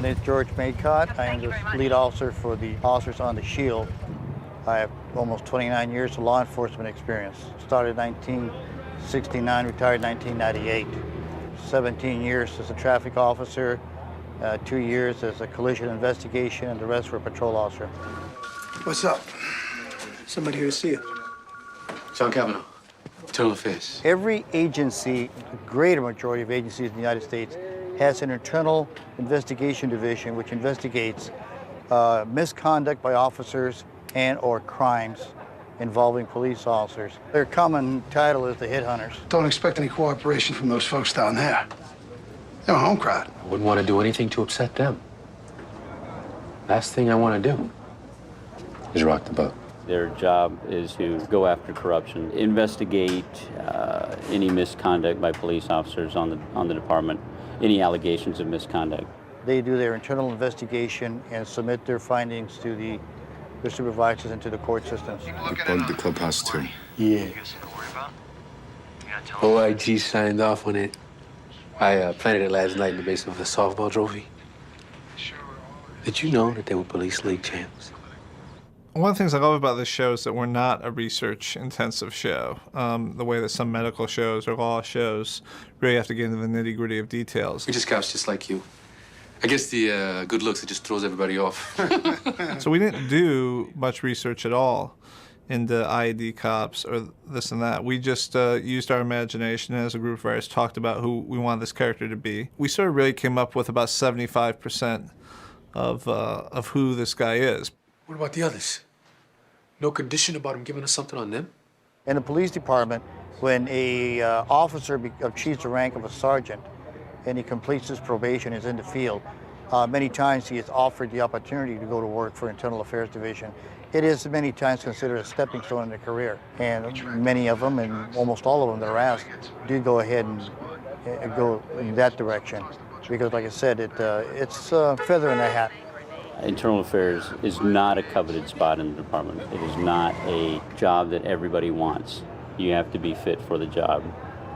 My name is George Maycott. I am the lead officer for the officers on the Shield. I have almost 29 years of law enforcement experience. Started in 1969, retired in 1998. 17 years as a traffic officer, 2 years as a collision investigation, and the rest were patrol officer. What's up? Somebody here to see you. John Kavanaugh, Internal Affairs. Every agency, the greater majority of agencies in the United States, has an internal investigation division which investigates misconduct by officers and or crimes involving police officers. Their common title is the hit hunters. Don't expect any cooperation from those folks down there. They're a home crowd. I wouldn't want to do anything to upset them. Last thing I want to do is rock the boat. Their job is to go after corruption, investigate any misconduct by police officers on the department, any allegations of misconduct. They do their internal investigation and submit their findings to their supervisors and to the court systems. We bugged the clubhouse too. Yeah. OIG signed off on it. I planted it last night in the basement of the softball trophy. Did you know that they were police league champs? One of the things I love about this show is that we're not a research-intensive show. The way that some medical shows or law shows really have to get into the nitty-gritty of details. We just cops just like you. I guess the good looks, it just throws everybody off. So we didn't do much research at all into I.A.D. cops or this and that. We just used our imagination and as a group of writers talked about who we wanted this character to be. We sort of really came up with about 75% of who this guy is. What about the others? No condition about him giving us something on them? In the police department, when a officer achieves the rank of a sergeant and he completes his probation, is in the field, many times he is offered the opportunity to go to work for Internal Affairs Division. It is many times considered a stepping stone in their career. And many of them, and almost all of them that are asked, do go ahead and go in that direction. Because like I said, it's a feather in the hat. Internal Affairs is not a coveted spot in the department. It is not a job that everybody wants. You have to be fit for the job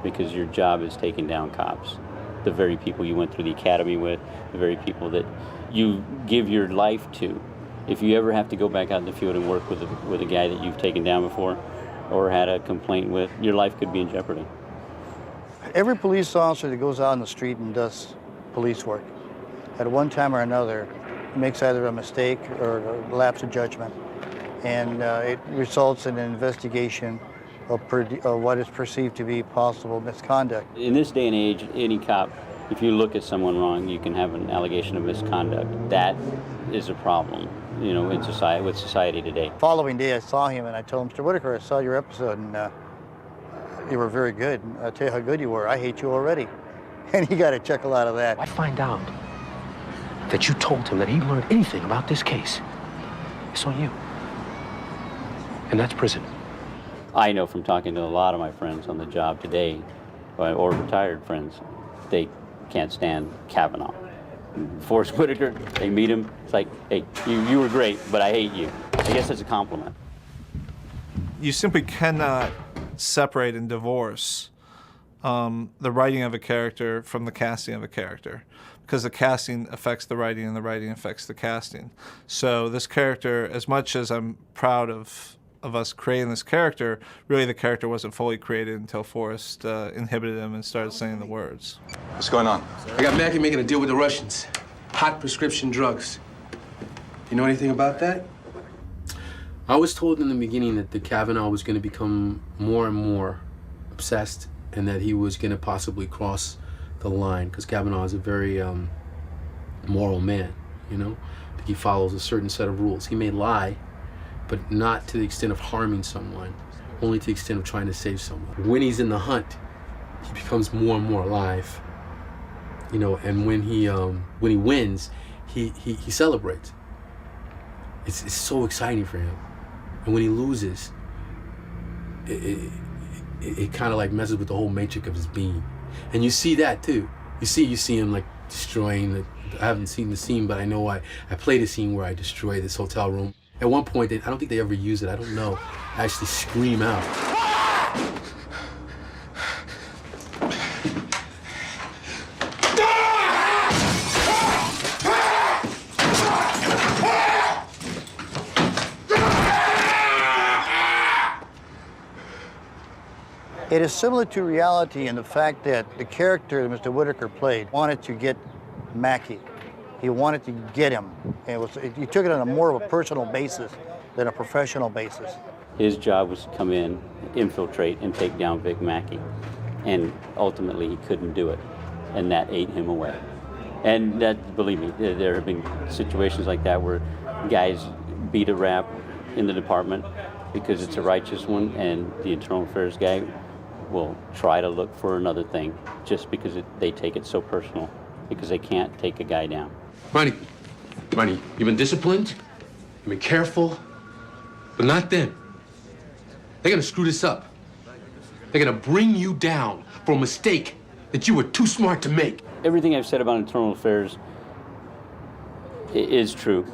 because your job is taking down cops. The very people you went through the academy with, the very people that you give your life to. If you ever have to go back out in the field and work with a guy that you've taken down before or had a complaint with, your life could be in jeopardy. Every police officer that goes out on the street and does police work, at one time or another, makes either a mistake or a lapse of judgment, and it results in an investigation of what is perceived to be possible misconduct. In this day and age, any cop, if you look at someone wrong, you can have an allegation of misconduct. That is a problem, you know, in society, with society today. The following day, I saw him and I told him, Mr. Whitaker, I saw your episode and you were very good. I'll tell you how good you were. I hate you already. And he got a chuckle out of that. I find out that you told him that he learned anything about this case. It's on you. And that's prison. I know from talking to a lot of my friends on the job today, or retired friends, they can't stand Kavanaugh. Forrest Whitaker, they meet him, it's like, hey, you were great, but I hate you. I guess that's a compliment. You simply cannot separate and divorce the writing of a character from the casting of a character, because the casting affects the writing and the writing affects the casting. So this character, as much as I'm proud of us creating this character, really the character wasn't fully created until Forrest inhibited him and started saying the words. What's going on? I got Mackie making a deal with the Russians. Hot prescription drugs. You know anything about that? I was told in the beginning that the Kavanaugh was going to become more and more obsessed and that he was going to possibly cross the line, because Kavanaugh is a very moral man, you know? I think he follows a certain set of rules. He may lie, but not to the extent of harming someone, only to the extent of trying to save someone. When he's in the hunt, he becomes more and more alive, you know, and when he wins, he celebrates. It's so exciting for him. And when he loses, it kind of like messes with the whole matrix of his being. And you see that too. You see him like destroying I haven't seen the scene, but I know I played a scene where I destroy this hotel room. At one point, I don't think they ever use it, I don't know, I actually scream out. It is similar to reality in the fact that the character that Mr. Whitaker played wanted to get Mackey. He wanted to get him. He took it on a more of a personal basis than a professional basis. His job was to come in, infiltrate, and take down Vic Mackey. And ultimately, he couldn't do it. And that ate him away. And that, believe me, there have been situations like that where guys beat a rap in the department because it's a righteous one, and the internal affairs guy will try to look for another thing just because they take it so personal, because they can't take a guy down. Money, you've been disciplined, you've been careful, but not them. They're gonna screw this up. They're gonna bring you down for a mistake that you were too smart to make. Everything I've said about internal affairs is true.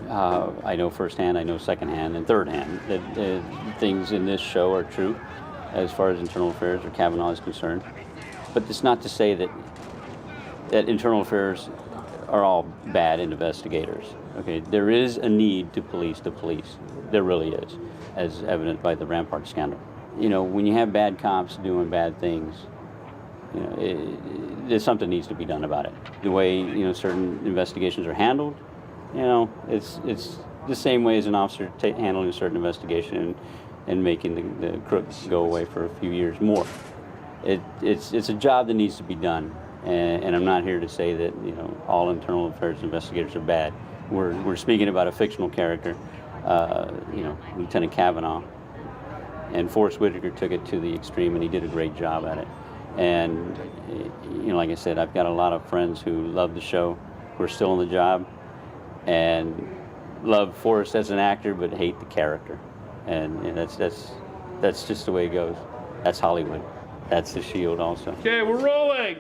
I know firsthand, I know secondhand, and thirdhand that things in this show are true as far as internal affairs or Kavanaugh is concerned. But it's not to say that internal affairs are all bad investigators. Okay, there is a need to police the police. There really is, as evident by the Rampart scandal. You know, when you have bad cops doing bad things, you know, there's something needs to be done about it. The way, you know, certain investigations are handled, you know, it's the same way as an officer handling a certain investigation and making the crooks go away for a few years more. It's a job that needs to be done, and I'm not here to say that, you know, all internal affairs investigators are bad. We're speaking about a fictional character, you know, Lieutenant Kavanaugh, and Forrest Whitaker took it to the extreme, and he did a great job at it. And, you know, like I said, I've got a lot of friends who love the show, who are still on the job, and love Forrest as an actor, but hate the character. And that's just the way it goes. That's Hollywood. That's The Shield also. Okay, we're rolling.